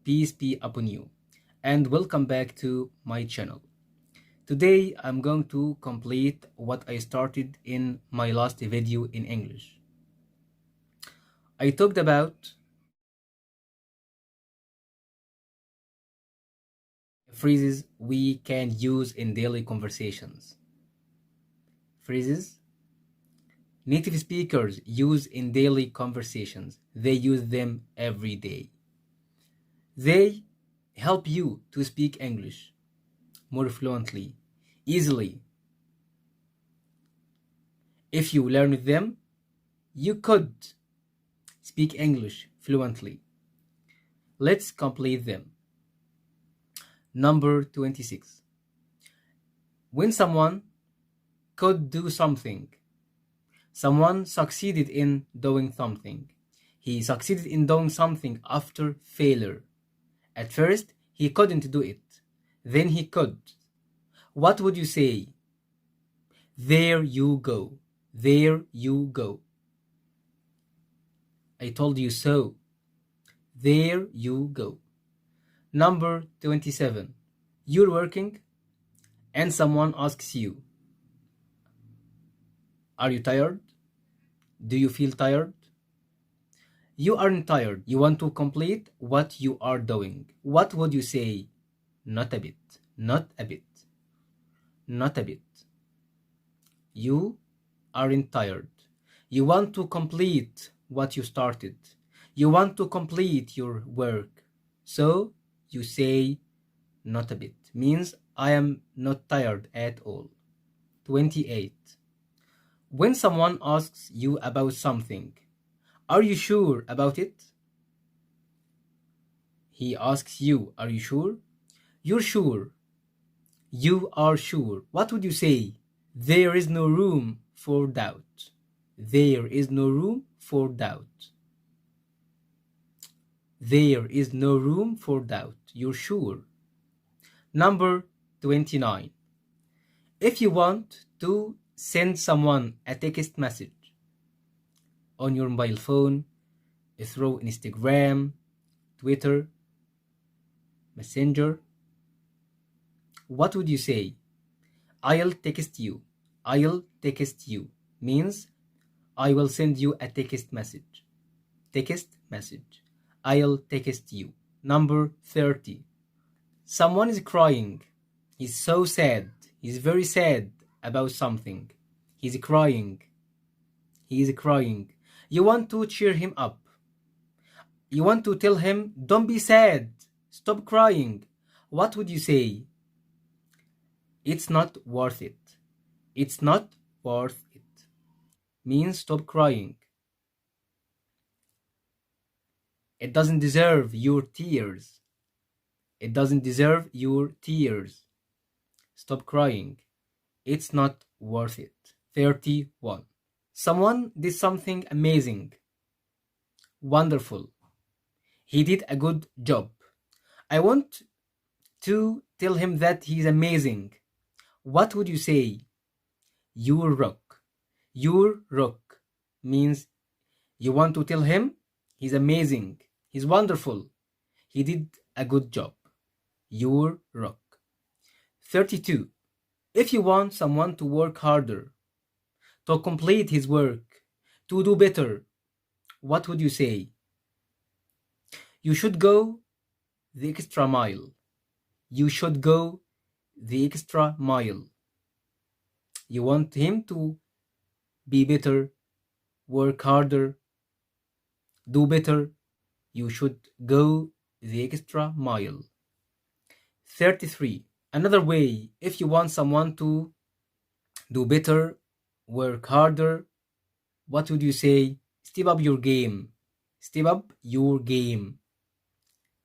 Peace be upon you, and welcome back to my channel. Today I'm going to complete what I started in my last video in English. I talked about phrases we can use in daily conversations. Phrases native speakers use in daily conversations. They use them every day. They help you to speak English more fluently, easily. If you learn them, you could speak English fluently. Let's complete them. Number 26. When someone could do something, someone succeeded in doing something. He succeeded in doing something after failure. At first, he couldn't do it. Then he could. What would you say? There you go. There you go. I told you so. There you go. Number 27. You're working and someone asks you, are you tired? Do you feel tired? You aren't tired. You want to complete what you are doing. What would you say? Not a bit. Not a bit. Not a bit. You aren't tired. You want to complete what you started. You want to complete your work. So you say not a bit. Means I am not tired at all. 28. When someone asks you about something, are you sure about it? He asks you, are you sure? You're sure. You are sure. What would you say? There is no room for doubt. There is no room for doubt. There is no room for doubt. You're sure. Number 29. If you want to send someone a text message on your mobile phone, through Instagram, Twitter, Messenger, what would you say? I'll text you. I'll text you means I will send you a text message. Text message. I'll text you. Number 30. Someone is crying. He's so sad. He's very sad about something. He's crying. He is crying. You want to cheer him up. You want to tell him, don't be sad. Stop crying. What would you say? It's not worth it. It's not worth it. Means stop crying. It doesn't deserve your tears. It doesn't deserve your tears. Stop crying. It's not worth it. 31. Someone did something amazing. Wonderful. He did a good job. I want to tell him that he's amazing. What would you say? You're rock. You're rock means you want to tell him he's amazing. He's wonderful. He did a good job. You're rock. 32. If you want someone to work harder, to complete his work, to do better, what would you say? You should go the extra mile. You should go the extra mile. You want him to be better, work harder, do better. You should go the extra mile. 33. Another way, if you want someone to do better, work harder, what would you say? Step up your game. Step up your game.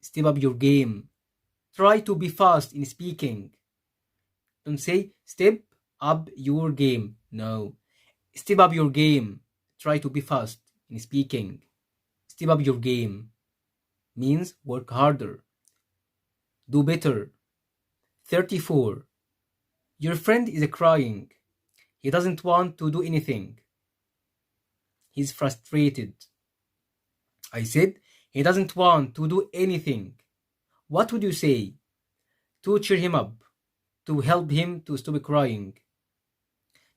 Step up your game. Try to be fast in speaking. Don't say step up your game. No. Step up your game. Try to be fast in speaking. Step up your game means work harder. Do better. 34. Your friend is crying. He doesn't want to do anything. He's frustrated. I said he doesn't want to do anything. What would you say to cheer him up, to help him to stop crying,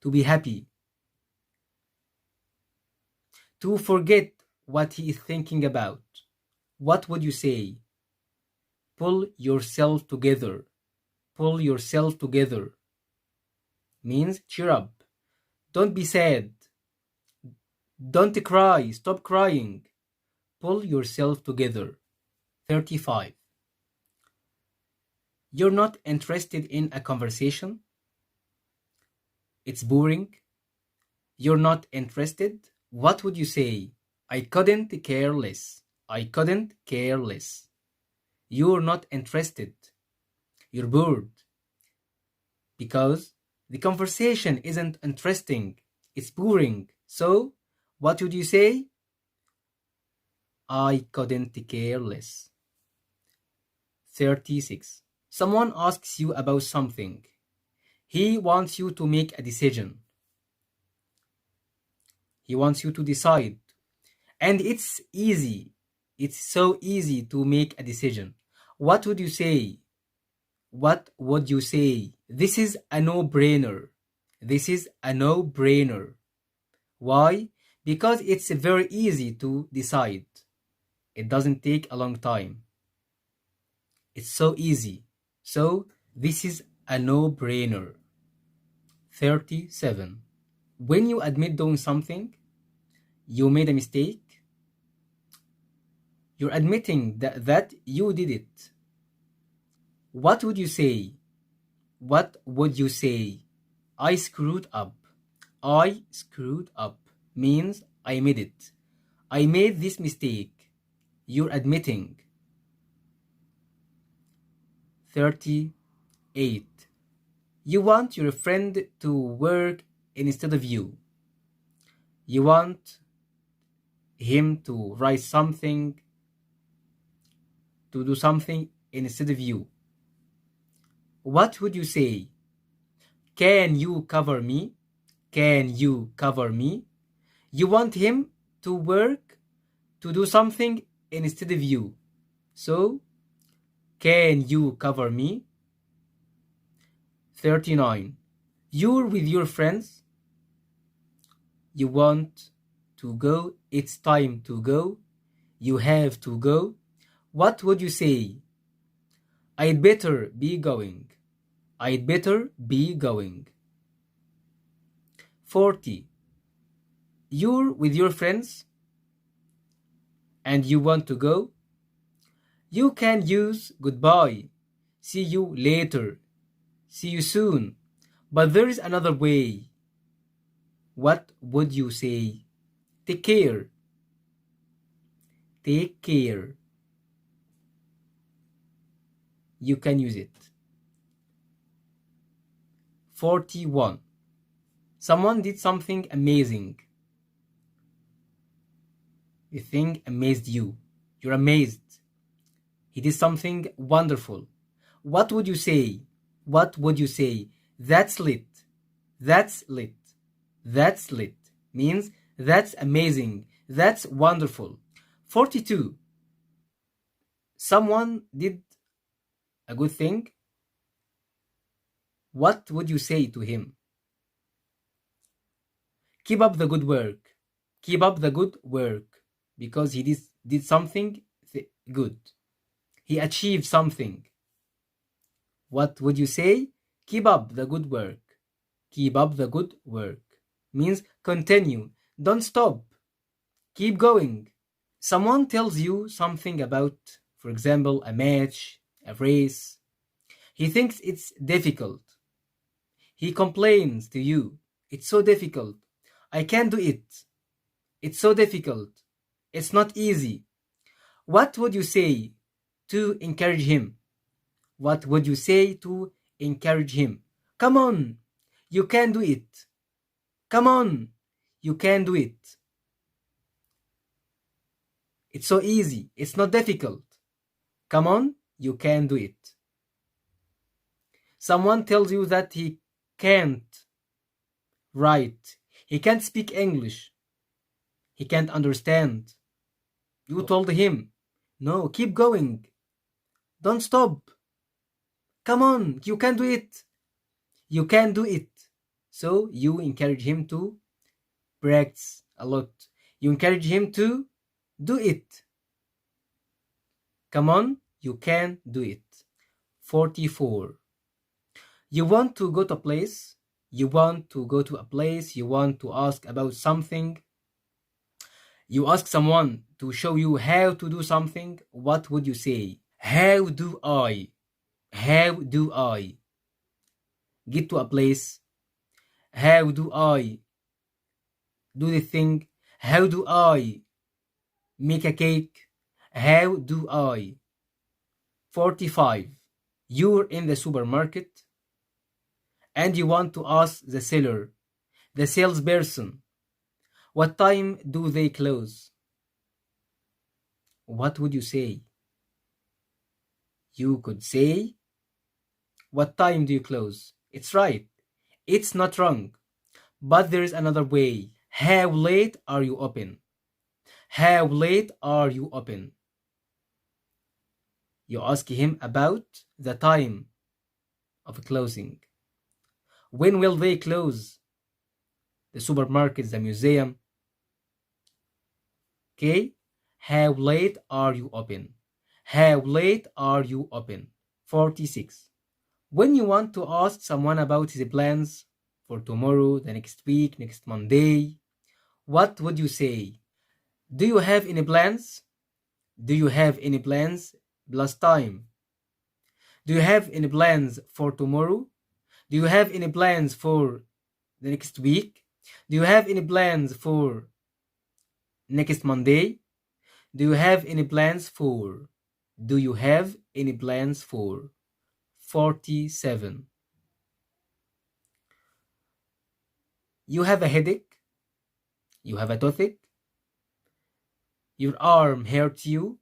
to be happy, to forget what he is thinking about? What would you say? Pull yourself together. Pull yourself together means cheer up. Don't be sad. Don't cry. Stop crying. Pull yourself together. 35. You're not interested in a conversation? It's boring. You're not interested? What would you say? I couldn't care less. I couldn't care less. You're not interested. You're bored. Because the conversation isn't interesting. It's boring. So, what would you say? I couldn't care less. 36. Someone asks you about something. He wants you to make a decision. He wants you to decide. And it's easy. It's so easy to make a decision. What would you say? What would you say? This is a no-brainer. This is a no-brainer. Why? Because it's very easy to decide. It doesn't take a long time. It's so easy. So, this is a no-brainer. 37. When you admit doing something, you made a mistake, you're admitting that you did it. What would you say? What would you say? I screwed up. I screwed up means I made it. I made this mistake. You're admitting. 38. You want your friend to work instead of you. You want him to write something, to do something instead of you. What would you say? Can you cover me? Can you cover me? You want him to work, to do something instead of you. So, can you cover me? 39. You're with your friends. You want to go. It's time to go. You have to go. What would you say? I'd better be going. I'd better be going. 40. You're with your friends and you want to go. You can use goodbye. See you later. See you soon. But there is another way. What would you say? Take care. Take care. You can use it. 41. Someone did something amazing. The thing amazed you. You're amazed. He did something wonderful. What would you say? What would you say? That's lit. That's lit. That's lit means that's amazing. That's wonderful. 42. Someone did a good thing. What would you say to him? Keep up the good work. Keep up the good work. Because he did something good. He achieved something. What would you say? Keep up the good work. Keep up the good work means continue. Don't stop. Keep going. Someone tells you something about, for example, a match, a race. He thinks it's difficult. He complains to you. It's so difficult. I can't do it. It's so difficult. It's not easy. What would you say to encourage him? What would you say to encourage him? Come on, you can do it. Come on, you can do it. It's so easy. It's not difficult. Come on, you can do it. Someone tells you that he can't write. He can't speak English. He can't understand. You told him, no, keep going. Don't stop. Come on, you can do it. You can do it. So you encourage him to practice a lot. You encourage him to do it. Come on, you can do it. 44. You want to go to a place. You want to go to a place. You want to ask about something. You ask someone to show you how to do something. What would you say? How do I get to a place? How do I do the thing? How do I make a cake? How do I? 45. You're in the supermarket and you want to ask the seller, the salesperson, what time do they close? What would you say? You could say, what time do you close? It's right. It's not wrong. But there is another way. How late are you open? How late are you open? You ask him about the time of closing. When will they close? The supermarket, the museum. Okay? How late are you open? How late are you open? 46. When you want to ask someone about his plans for tomorrow, the next week, next Monday, what would you say? Do you have any plans? Do you have any plans? Plus time. Do you have any plans for tomorrow? Do you have any plans for the next week? Do you have any plans for next Monday? Do you have any plans for? Do you have any plans for? 47. You have a headache. You have a toothache. Your arm hurts you.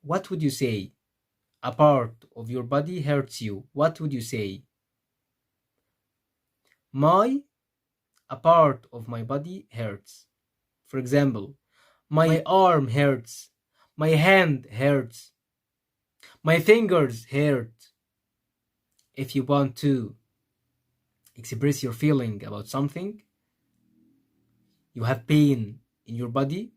What would you say? A part of your body hurts you. What would you say? A part of my body hurts. For example, my arm hurts. My hand hurts. My fingers hurt. If you want to express your feeling about something, you have pain in your body,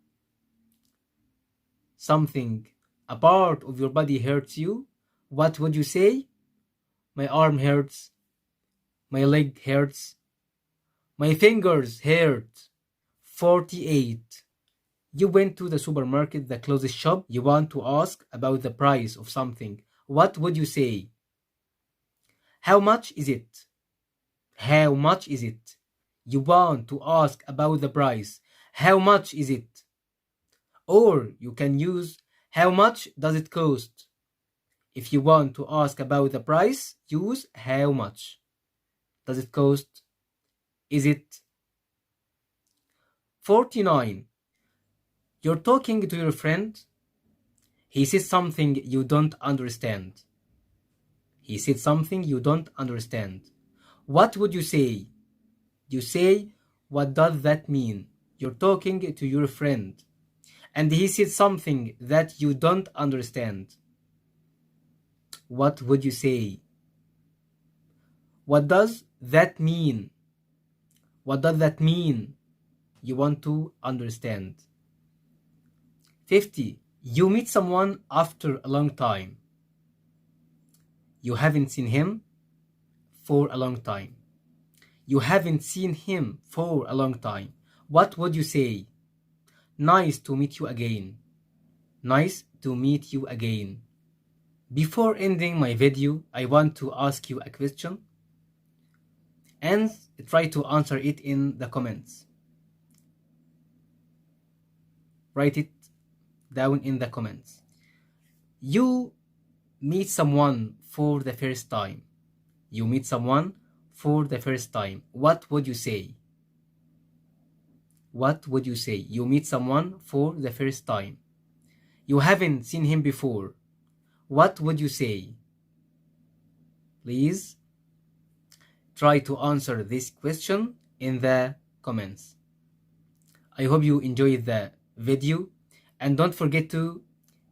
something, a part of your body hurts you, what would you say? My arm hurts. My leg hurts. My fingers hurt. 48. You went to the supermarket, the closest shop. You want to ask about the price of something. What would you say? How much is it? How much is it? You want to ask about the price. How much is it? Or you can use how much does it cost? If you want to ask about the price, use how much. Does it cost? Is it? 49. You're talking to your friend. He says something you don't understand. He said something you don't understand. What would you say? You say, what does that mean? You're talking to your friend, and he said something that you don't understand. What would you say? What does that mean? What does that mean? You want to understand. 50. You meet someone after a long time. You haven't seen him for a long time. You haven't seen him for a long time. What would you say? Nice to meet you again. Nice to meet you again. Before ending my video, I want to ask you a question and try to answer it in the comments. Write it down in the comments. You meet someone for the first time. You meet someone for the first time. What would you say? What would you say? You meet someone for the first time. You haven't seen him before. What would you say? Please try to answer this question in the comments. I hope you enjoyed the video, and don't forget to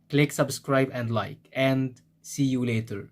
click subscribe and like, and see you later.